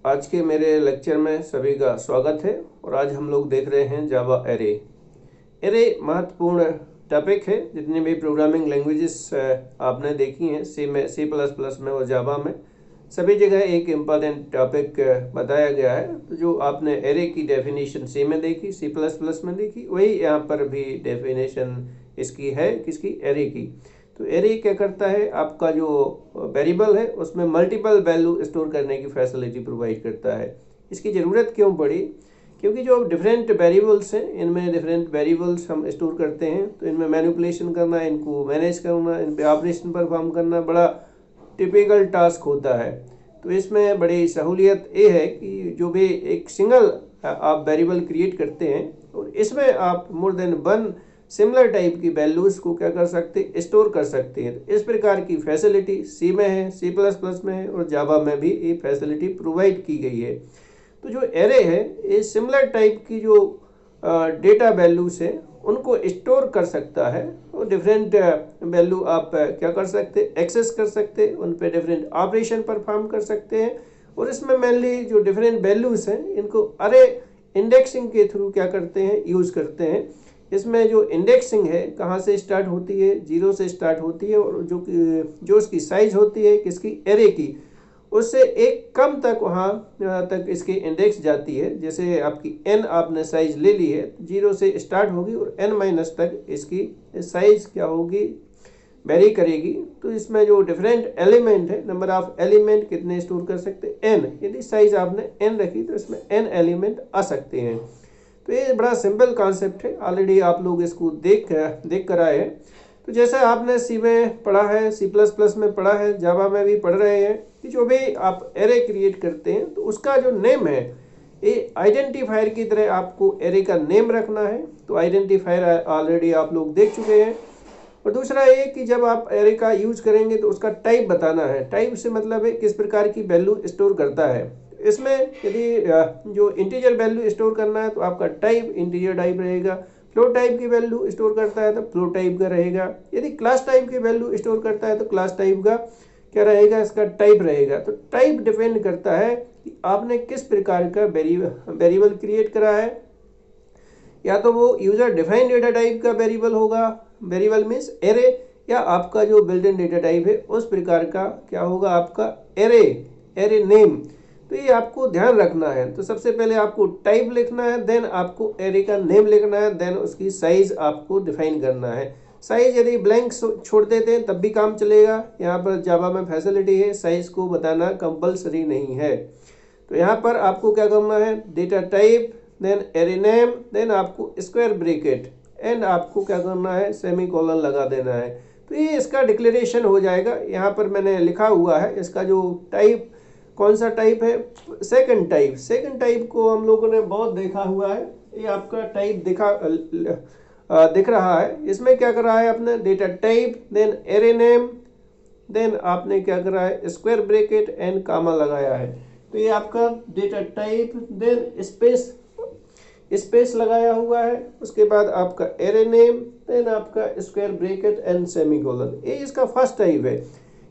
आज के मेरे लेक्चर में सभी का स्वागत है और आज हम लोग देख रहे हैं जावा एरे। एरे महत्वपूर्ण टॉपिक है। जितनी भी प्रोग्रामिंग लैंग्वेजेस आपने देखी हैं सी प्लस प्लस में और जावा में, सभी जगह एक इम्पॉर्टेंट टॉपिक बताया गया है। तो जो आपने एरे की डेफिनेशन सी में देखी, सी प्लस प्लस में देखी, वही यहाँ पर भी डेफिनेशन इसकी है, किसकी, एरे की। तो एरे क्या करता है, आपका जो वेरिएबल है उसमें मल्टीपल वैल्यू स्टोर करने की फैसिलिटी प्रोवाइड करता है। इसकी ज़रूरत क्यों पड़ी? क्योंकि जो डिफरेंट वेरिएबल्स हैं, इनमें डिफरेंट वेरिएबल्स हम स्टोर करते हैं, तो इनमें मैनिपुलेशन करना, इनको मैनेज करना, इन पे ऑपरेशन परफॉर्म करना बड़ा टिपिकल टास्क होता है। तो इसमें बड़ी सहूलियत ये है कि जो भी एक सिंगल आप वेरिएबल क्रिएट करते हैं और इसमें आप more than one similar type की वैल्यूज़ को क्या कर सकते हैं, स्टोर कर सकते हैं। तो इस प्रकार की फैसिलिटी सी में है, सी प्लस प्लस में है और जावा में भी ये फैसिलिटी प्रोवाइड की गई है। तो जो एरे है ये सिमिलर टाइप की जो डेटा वैल्यूज है उनको स्टोर कर सकता है और डिफरेंट वैल्यू आप क्या कर सकते हैं, एक्सेस कर सकते हैं, उन पे डिफरेंट ऑपरेशन परफॉर्म कर सकते हैं। और इसमें मेनली जो डिफरेंट वैल्यूज हैं इनको अरे इंडेक्सिंग के थ्रू क्या करते हैं, यूज़ करते हैं। इसमें जो इंडेक्सिंग है कहाँ से स्टार्ट होती है, 0 से स्टार्ट होती है और जो उसकी साइज होती है किसकी, एरे की, उससे एक कम तक वहाँ तक इसकी इंडेक्स जाती है। जैसे आपकी n आपने साइज ले ली है, 0 से स्टार्ट होगी और n माइनस तक इसकी साइज क्या होगी, वेरी करेगी। तो इसमें जो डिफरेंट एलिमेंट है, नंबर ऑफ एलिमेंट कितने स्टोर कर सकते हैं, n। यदि साइज आपने n रखी तो इसमें n एलिमेंट आ सकते हैं। तो ये बड़ा सिंपल कॉन्सेप्ट है, ऑलरेडी आप लोग इसको देख कर आए हैं। तो जैसा आपने सी में पढ़ा है, सी प्लस प्लस में पढ़ा है, जावा में भी पढ़ रहे हैं कि जो भी आप एरे क्रिएट करते हैं तो उसका जो नेम है ये आइडेंटिफायर की तरह आपको एरे का नेम रखना है। तो आइडेंटिफायर ऑलरेडी आप लोग देख चुके हैं। और दूसरा ये कि जब आप एरे का यूज करेंगे तो उसका टाइप बताना है। टाइप से मतलब है किस प्रकार की वैल्यू स्टोर करता है। इसमें यदि जो इंटीजर वैल्यू स्टोर करना है तो आपका टाइप इंटीजर टाइप रहेगा। फ्लोट टाइप की वैल्यू स्टोर करता है तो फ्लोट टाइप का रहेगा। यदि क्लास टाइप की वैल्यू स्टोर करता है तो क्लास टाइप का क्या रहेगा, इसका टाइप रहेगा। तो टाइप डिपेंड करता है कि आपने किस प्रकार का वेरिएबल क्रिएट करा है। या तो वो यूजर डिफाइंड डेटा टाइप का वेरिएबल होगा, वेरिएबल मीन्स एरे, या आपका जो बिल्ट इन डेटा टाइप है उस प्रकार का क्या होगा, आपका एरे नेम। तो ये आपको ध्यान रखना है। तो सबसे पहले आपको टाइप लिखना है, देन आपको एरे का नेम लिखना है, देन उसकी साइज आपको डिफाइन करना है। साइज यदि ब्लैंक छोड़ देते हैं तब भी काम चलेगा। यहाँ पर जावा में फैसिलिटी है, साइज को बताना कंपलसरी नहीं है। तो यहाँ पर आपको क्या करना है, data type, then array name, then आपको स्क्वायर ब्रैकेट, एंड आपको क्या करना है, सेमीकोलन लगा देना है। तो ये इसका डिक्लेरेशन हो जाएगा। यहाँ पर मैंने लिखा हुआ है इसका जो टाइप, कौन सा टाइप है, सेकंड टाइप। सेकंड टाइप को हम लोगों ने बहुत देखा हुआ है। ये आपका टाइप दिख रहा है। इसमें क्या कर रहा है, आपने data type, then array name, then आपने क्या करा है, स्क्वायर ब्रैकेट एंड कामा लगाया है। तो ये आपका डेटा टाइप, देन स्पेस लगाया हुआ है। उसके बाद आपका एरे नेम, देन आपका स्क्वायर ब्रैकेट एंड सेमीकोलन। ये इसका फर्स्ट टाइप है।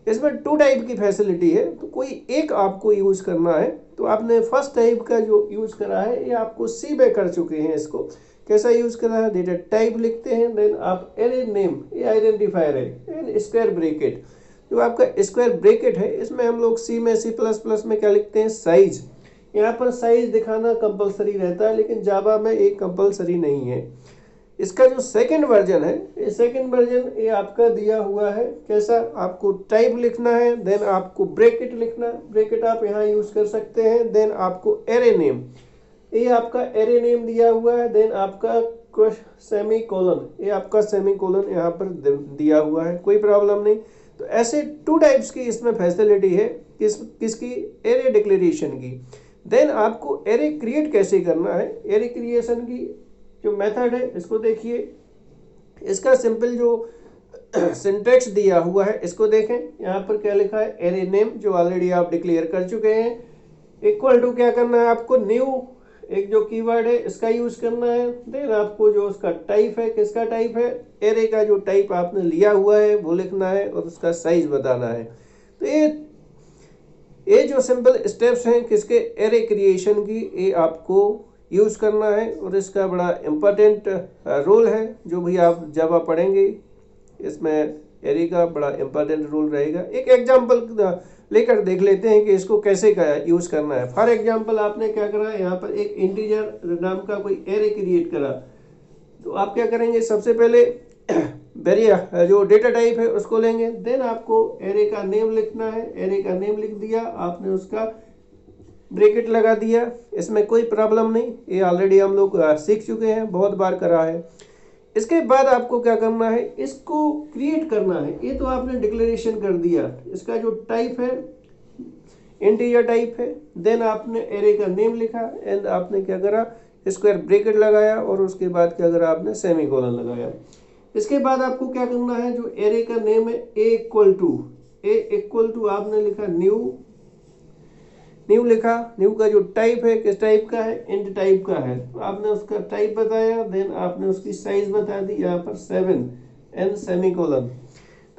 इसमें 2 टाइप की फैसिलिटी है, तो कोई एक आपको यूज करना है। तो आपने फर्स्ट टाइप का जो यूज करा है ये आपको सी में कर चुके हैं। इसको कैसा यूज करा है, डेटा टाइप लिखते हैं, देन आप एरे नेम, ये आइडेंटिफायर है, एंड स्क्वायर ब्रैकेट। जो आपका स्क्वायर ब्रैकेट है इसमें हम लोग सी में, सी प्लस प्लस में क्या लिखते हैं, साइज। यहाँ पर साइज दिखाना कंपलसरी रहता है, लेकिन जावा में एक कंपलसरी नहीं है। इसका जो सेकंड वर्जन है, ये सेकंड वर्जन ये आपका दिया हुआ है। कैसा, आपको टाइप लिखना है, देन आपको ब्रैकेट लिखना है, ब्रैकेट आप यहाँ यूज कर सकते हैं, देन आपको एरे नेम, ये आपका एरे नेम दिया हुआ है, देन आपका सेमी कोलन, ये आपका सेमी कोलन यहाँ पर दिया हुआ है, कोई प्रॉब्लम नहीं। तो ऐसे 2 टाइप्स की इसमें फैसिलिटी है, किसकी, एरे डिक्लेरेशन की। देन आपको एरे क्रिएट कैसे करना है, एरे क्रिएशन की जो मेथड है इसको देखिए। इसका सिंपल जो सिंटेक्स दिया हुआ है इसको देखें। यहाँ पर क्या लिखा है, एरे नेम, जो ऑलरेडी आप डिक्लेयर कर चुके हैं, इक्वल टू क्या करना है आपको, न्यू, एक जो कीवर्ड है इसका यूज करना है। देन आपको जो उसका टाइप है, किसका टाइप है, एरे का जो टाइप आपने लिया हुआ है वो लिखना है और उसका साइज बताना है। तो ये जो सिंपल स्टेप्स हैं किसके एरे क्रिएशन की, ये आपको यूज़ करना है और इसका बड़ा इम्पोर्टेंट रोल है जो भी आप जावा पढ़ेंगे इसमें एरे का बड़ा इम्पोर्टेंट रोल रहेगा। एक एग्जांपल लेकर देख लेते हैं कि इसको कैसे यूज़ करना है। फॉर एग्जांपल आपने क्या करा, यहाँ पर एक इंटीजर नाम का कोई एरे क्रिएट करा, तो आप क्या करेंगे, सबसे पहले जो डेटा टाइप है उसको लेंगे, देन आपको एरे का नेम लिखना है। एरे का नेम लिख दिया आपने, उसका ब्रैकेट लगा दिया, इसमें कोई प्रॉब्लम नहीं, ये ऑलरेडी हम लोग सीख चुके हैं, बहुत बार करा है। इसके बाद आपको क्या करना है, इसको क्रिएट करना है। ये तो आपने डिक्लेरेशन कर दिया, इसका जो टाइप है इंटीजर टाइप है, देन आपने एरे का नेम लिखा एंड आपने क्या करा, स्क्वायर ब्रैकेट लगाया और उसके बाद क्या करा, आपने सेमीकोलन लगाया। इसके बाद आपको क्या करना है, जो एरे का नेम है ए इक्वल टू आपने लिखा न्यू लिखा। न्यू का जो टाइप है किस टाइप का है, इंट टाइप का है, तो आपने उसका टाइप बताया, देन आपने उसकी साइज बता दी, यहाँ पर 7 एंड सेमीकोलन।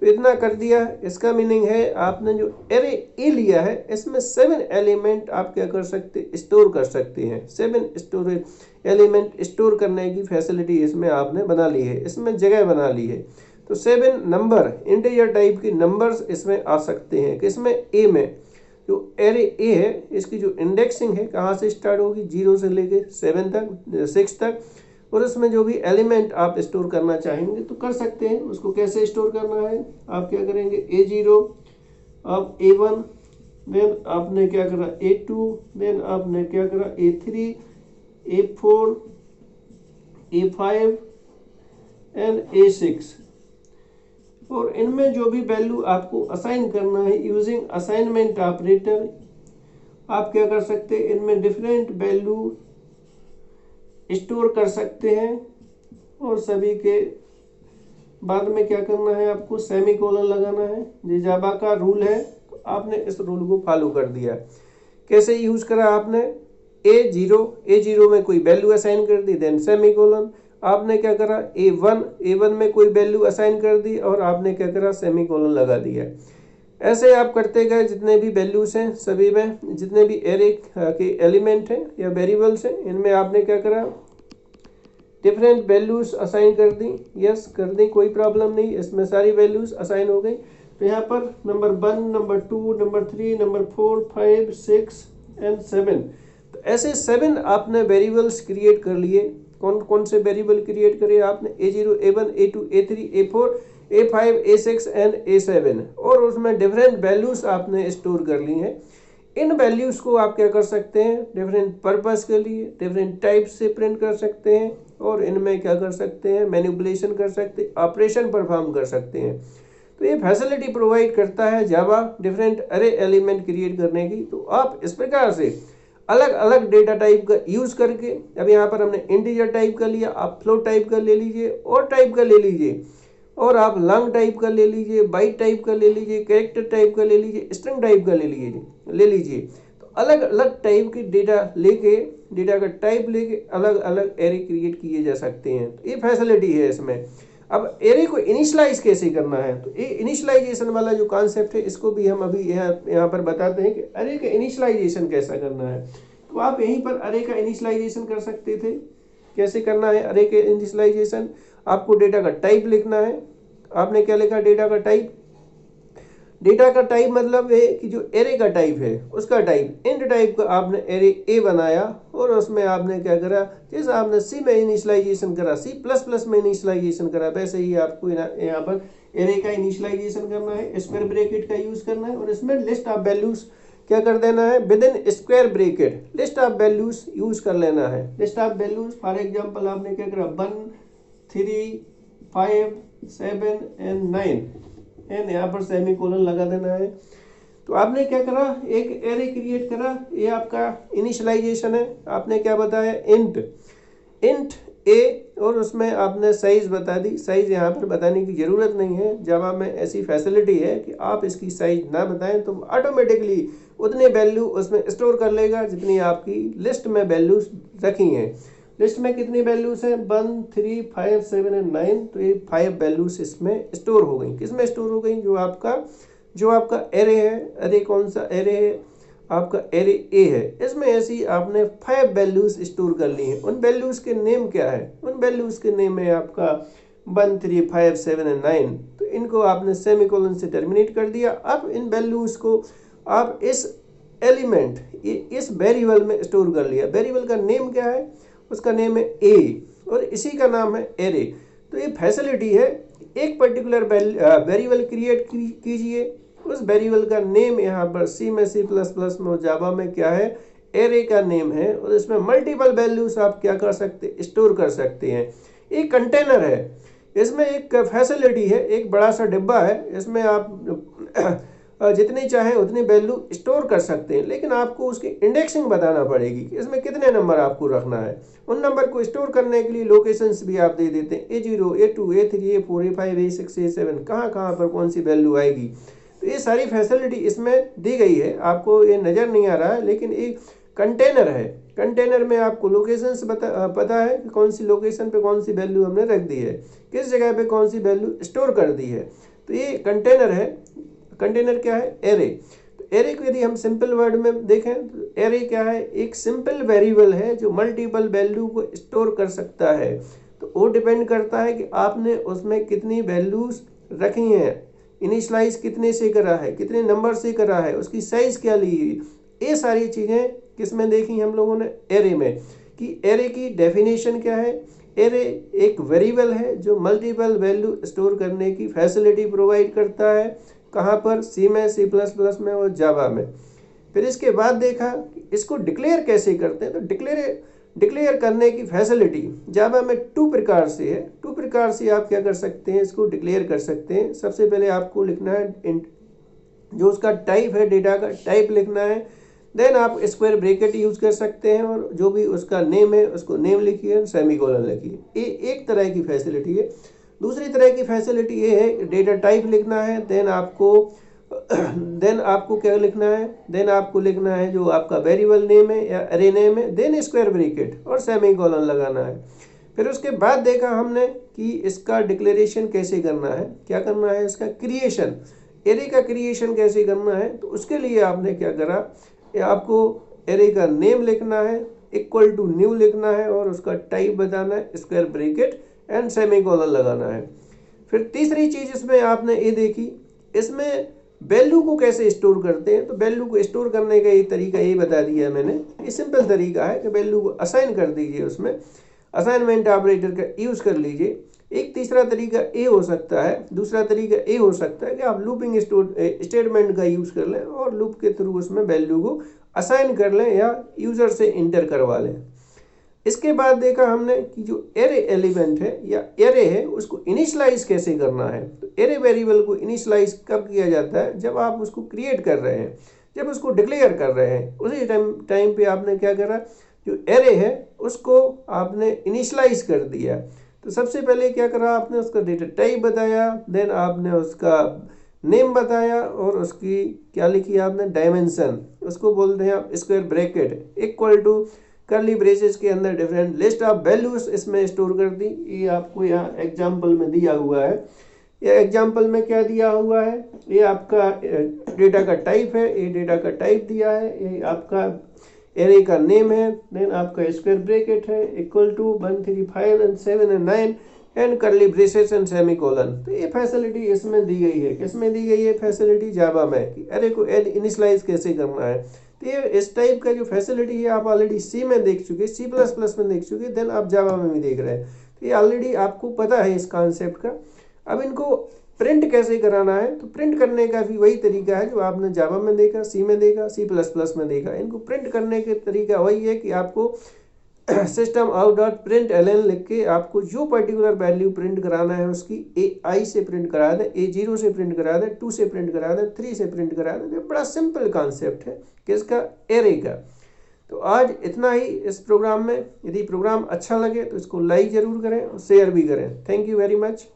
तो इतना कर दिया। इसका मीनिंग है आपने जो एरे ए लिया है इसमें 7 एलिमेंट आप क्या कर सकते, स्टोर कर सकते हैं। 7 स्टोरेज एलिमेंट स्टोर करने की फैसिलिटी इसमें आपने बना ली है, इसमें जगह बना ली है। तो 7 नंबर इंटीजर टाइप के नंबर्स इसमें आ सकते हैं। किसमें, ए में। जो एरे ए है इसकी जो इंडेक्सिंग है कहाँ से स्टार्ट होगी, 0 से लेके 7 तक 6 तक, और उसमें जो भी एलिमेंट आप स्टोर करना चाहेंगे तो कर सकते हैं। उसको कैसे स्टोर करना है, आप क्या करेंगे, A0 अब A1, देन आपने क्या करा A2, देन आपने क्या करा A3, A4, A5 and A6, और इनमें जो भी वैल्यू आपको असाइन करना है यूजिंग असाइनमेंट ऑपरेटर, आप क्या कर सकते हैं, इनमें डिफरेंट वैल्यू स्टोर कर सकते हैं। और सभी के बाद में क्या करना है, आपको सेमीकोलन लगाना है। ये जावा का रूल है, तो आपने इस रूल को फॉलो कर दिया। कैसे यूज करा आपने, A0 में कोई वैल्यू असाइन कर दी, देन सेमीकोलन। आपने क्या करा, A1 में कोई वैल्यू असाइन कर दी और आपने क्या करा, सेमीकोलन लगा दिया। ऐसे आप करते गए, जितने भी वैल्यूज हैं सभी में, जितने भी एरे के एलिमेंट हैं या वेरिएबल्स हैं, इनमें आपने क्या करा, डिफरेंट वैल्यूज असाइन कर दी। यस कर दी, कोई प्रॉब्लम नहीं, इसमें सारी वैल्यूज असाइन हो गई। तो यहाँ पर number 1, number 2, number 3, number 4, 5, 6 and 7, तो ऐसे 7 आपने वेरिएबल्स क्रिएट कर लिए। कौन कौन से वेरिएबल क्रिएट करे आपने, A0, A1, A2, A3, A4, A5, A6 and A7, और उसमें डिफरेंट वैल्यूज आपने स्टोर कर ली हैं। इन वैल्यूज को आप क्या कर सकते हैं, डिफरेंट पर्पस के लिए डिफरेंट टाइप से प्रिंट कर सकते हैं, और इनमें क्या कर सकते हैं, मैनिपुलेशन कर सकते हैं, ऑपरेशन परफॉर्म कर सकते हैं। तो ये फैसिलिटी प्रोवाइड करता है जावा डिफरेंट अरे एलिमेंट क्रिएट करने की। तो आप इस प्रकार से अलग अलग डेटा टाइप का यूज करके, अब यहाँ पर हमने इंटीजर टाइप का लिया, आप फ्लोट टाइप का ले लीजिए, और टाइप का ले लीजिए, और आप लॉन्ग टाइप का ले लीजिए, बाइट टाइप का ले लीजिए, कैरेक्टर टाइप का ले लीजिए, स्ट्रिंग टाइप का ले लीजिए। तो अलग अलग टाइप के डेटा लेके, डेटा का टाइप लेके अलग अलग एरे क्रिएट किए जा सकते हैं। तो ये फैसिलिटी है इसमें। अब एरे को इनिशियलाइज कैसे करना है, तो ये इनिशियलाइजेशन वाला जो कॉन्सेप्ट है इसको भी हम अभी यहाँ पर बताते हैं कि अरे का इनिशियलाइजेशन कैसा करना है। तो आप यहीं पर अरे का इनिशियलाइजेशन कर सकते थे। कैसे करना है अरे के इनिशियलाइजेशन, आपको डेटा का टाइप लिखना है। आपने क्या लिखा, डेटा का टाइप। डेटा का टाइप मतलब है कि जो एरे का टाइप है उसका टाइप, इंट टाइप का आपने एरे ए बनाया, और उसमें आपने क्या करा, जैसे आपने सी में इनिशियलाइजेशन करा, C++ में इनिशियलाइजेशन करा, वैसे ही आपको यहाँ पर एरे का इनिशियलाइजेशन करना है। स्क्वायर ब्रैकेट का यूज करना है, और इसमें लिस्ट ऑफ वैल्यूज क्या कर देना है, with in square bracket list of values use कर लेना है। List of values for example आपने क्या करा, 1, 3, 5, 7 एंड 9 एंड यहाँ पर सेमीकोलन लगा देना है। तो आपने क्या करा, एक एरे क्रिएट करा, ये आपका इनिशियलाइजेशन है। आपने क्या बताया, इंट ए, और उसमें आपने साइज बता दी। साइज यहाँ पर बताने की जरूरत नहीं है, जावा में ऐसी फैसिलिटी है कि आप इसकी साइज ना बताएं तो ऑटोमेटिकली उतने वैल्यू उसमें स्टोर कर लेगा जितनी आपकी लिस्ट में वैल्यूज रखी हैं। लिस्ट में कितनी वैल्यूज हैं, 1, 3, 5, 7 एंड 9, तो ये 5 वैल्यूज इसमें स्टोर हो गई। किसमें स्टोर हो गई, जो आपका एरे है। अरे कौन सा एरे है, आपका एरे ए है, इसमें ऐसी आपने 5 वैल्यूज स्टोर कर ली हैं। उन वैल्यूज के नेम क्या है? उन वैल्यूज के नेम है आपका 1, 3, 5, 7 एंड 9। तो इनको आपने सेमीकोलन से टर्मिनेट कर दिया। अब इन वैल्यूज को आप इस एलिमेंट, इस वेरिएबल में स्टोर कर लिया। वेरिएबल का नेम क्या है? उसका नेम है ए, और इसी का नाम है एरे। तो ये फैसिलिटी है, एक पर्टिकुलर वेरिएबल क्रिएट कीजिए, उस वेरिएबल का नेम यहाँ पर सी में, C++ में और जावा में क्या है? एरे का नेम है, और इसमें मल्टीपल वैल्यूज आप क्या कर सकते? स्टोर कर सकते हैं। एक कंटेनर है, इसमें एक फैसिलिटी है, एक बड़ा सा डिब्बा है, इसमें आप जितनी चाहे उतनी वैल्यू स्टोर कर सकते हैं, लेकिन आपको उसकी इंडेक्सिंग बताना पड़ेगी कि इसमें कितने नंबर आपको रखना है। उन नंबर को स्टोर करने के लिए लोकेशंस भी आप दे देते हैं, A0, A2, A3, A4, A5, A6, A7, कहाँ पर कौन सी वैल्यू आएगी। तो ये सारी फैसिलिटी इसमें दी गई है, आपको ये नज़र नहीं आ रहा है, लेकिन एक कंटेनर है। कंटेनर में आपको लोकेशंस पता है कि कौन सी लोकेशन पे कौन सी वैल्यू हमने रख दी है, किस जगह पे कौन सी वैल्यू स्टोर कर दी है। तो ये कंटेनर है। कंटेनर क्या है? एरे। तो एरे को यदि हम सिंपल वर्ड में देखें तो एरे क्या है? एक सिंपल वेरिएबल है जो मल्टीपल वैल्यू को स्टोर कर सकता है। तो वो डिपेंड करता है कि आपने उसमें कितनी वैल्यूज रखी हैं, इनिशलाइज कितने से करा है, कितने नंबर से करा है, उसकी साइज क्या ली। ये सारी चीज़ें किस में देखी हम लोगों ने? एरे में। कि एरे की डेफिनेशन क्या है? एरे एक वेरिएबल है जो मल्टीपल वैल्यू स्टोर करने की फैसिलिटी प्रोवाइड करता है। कहाँ पर? सी में, C++ में और जावा में। फिर इसके बाद देखा कि इसको डिक्लेयर कैसे करते हैं। तो डिक्लेयर करने की फैसिलिटी जावा में 2 प्रकार से है। 2 प्रकार से आप क्या कर सकते हैं, इसको डिक्लेयर कर सकते हैं। सबसे पहले आपको लिखना है जो उसका टाइप है, डेटा का टाइप लिखना है। देन आप स्क्वायर ब्रैकेट यूज कर सकते हैं, और जो भी उसका नेम है उसको नेम लिखिए, सेमीकोलन लिखिए। ये एक तरह की फैसिलिटी है। दूसरी तरह की फैसिलिटी ये है, डेटा टाइप लिखना है, देन आपको क्या लिखना है? देन आपको लिखना है जो आपका वेरिएबल नेम है या अरे नेम है, देन स्क्वायर ब्रैकेट और सेमीकोलन लगाना है। फिर उसके बाद देखा हमने कि इसका डिक्लेरेशन कैसे करना है, क्या करना है, इसका क्रिएशन, एरे का क्रिएशन कैसे करना है। तो उसके लिए आपने क्या करा, आपको एरे का नेम लिखना है, इक्वल टू न्यू लिखना है, और उसका टाइप बताना है, स्क्वायर ब्रैकेट एंड सेमीकोलन लगाना है। फिर तीसरी चीज इसमें आपने ये देखी, इसमें वैल्यू को कैसे स्टोर करते हैं। तो वैल्यू को स्टोर करने का ये तरीका ये बता दिया है मैंने। ये सिंपल तरीका है कि वैल्यू को असाइन कर दीजिए, उसमें असाइनमेंट ऑपरेटर का यूज कर लीजिए। एक तीसरा तरीका ए हो सकता है, दूसरा तरीका ए हो सकता है कि आप लूपिंग स्टेटमेंट का यूज कर लें और लूप के थ्रू उसमें वैल्यू को असाइन कर लें या यूजर से इंटर करवा लें। इसके बाद देखा हमने कि जो एरे एलिमेंट है या एरे है उसको इनिशियलाइज कैसे करना है। तो एरे वेरिएबल को इनिशियलाइज कब किया जाता है? जब आप उसको क्रिएट कर रहे हैं, जब उसको डिक्लेयर कर रहे हैं, उसी टाइम पे आपने क्या करा, जो एरे है उसको आपने इनिशियलाइज कर दिया। तो सबसे पहले क्या करा आपने, उसका डेटा टाइप बताया, देन आपने उसका नेम बताया, और उसकी क्या लिखी आपने, डायमेंशन, उसको बोलते हैं आप square bracket, equal to curly braces के अंदर डिफरेंट लिस्ट ऑफ वैल्यूज इसमें स्टोर कर दी। ये आपको यहाँ एग्जाम्पल में दिया हुआ है। ये एग्जाम्पल में क्या दिया हुआ है, ये आपका डेटा का टाइप है, ये डेटा का टाइप दिया है, ये आपका एरे का नेम है, देन आपका स्क्वायर ब्रैकेट है, equal to 1, 3, 5 and 7 and 9 and curly braces and semicolon. तो ये फैसिलिटी इसमें दी गई है। किसमें दी गई है फैसिलिटी? जावा में, कि एरे को इनिशियलाइज कैसे करना है। तो ये इस टाइप का जो फैसिलिटी है आप ऑलरेडी सी में देख चुके, C++ में देख चुके, देन आप जावा में भी देख रहे हैं। तो ये ऑलरेडी आपको पता है इस कॉन्सेप्ट का। अब इनको प्रिंट कैसे कराना है, तो प्रिंट करने का भी वही तरीका है जो आपने जावा में देखा, सी में देखा, C++ में देखा। इनको प्रिंट करने के तरीका वही है कि आपको system out dot print L N लिख के आपको जो पर्टिकुलर वैल्यू प्रिंट कराना है उसकी AI से प्रिंट करा दे, A0 से प्रिंट करा दे, 2 से प्रिंट करा दे, 3 से प्रिंट करा दे। बड़ा सिंपल कॉन्सेप्ट है किसका, एरे का। तो आज इतना ही इस प्रोग्राम में। यदि प्रोग्राम अच्छा लगे तो इसको लाइक जरूर करें और शेयर भी करें। Thank you very much.